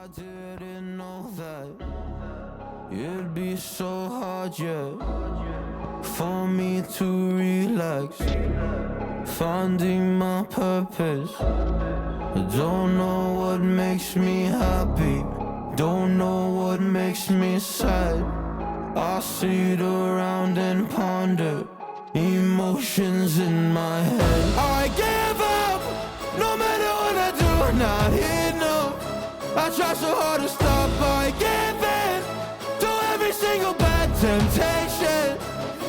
I didn't know that it'd be so hard, yeah, for me to relax, finding my purpose. I don't know what makes me happy, don't know what makes me sad. I sit around and ponder emotions in my head. I give up, no matter what I do, not enough. I try so hard to stop, I give in to every single bad temptation.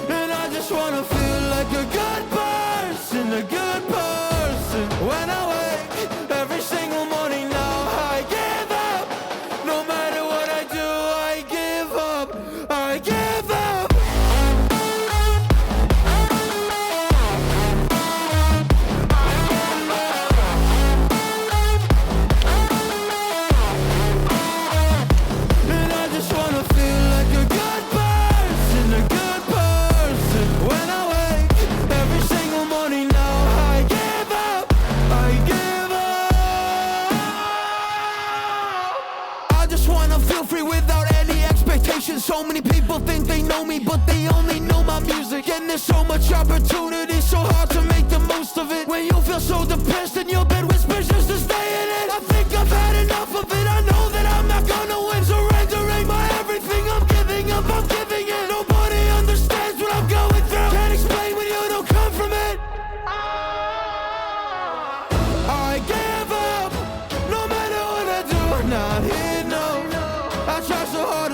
And I just wanna feel like a good person, a good person. When I wake every single morning now, I give up. No matter what I do, I give up, I give up. And I just wanna feel like a good person, a good person. When I wake every single morning now, I give up, I give up. I just wanna feel free without any expectations. So many people think they know me, but they only know my music. And there's so much opportunity, so hard to make the most of it. When you feel so depressed and your bed whispers just to stay in it, I think I've had enough of it. I know that I'm not gonna win, surrendering my everything. I'm giving up, I'm giving in. Nobody understands what I'm going through. Can't explain when you don't come from it. I give up, no matter what I do, not enough. I try so hard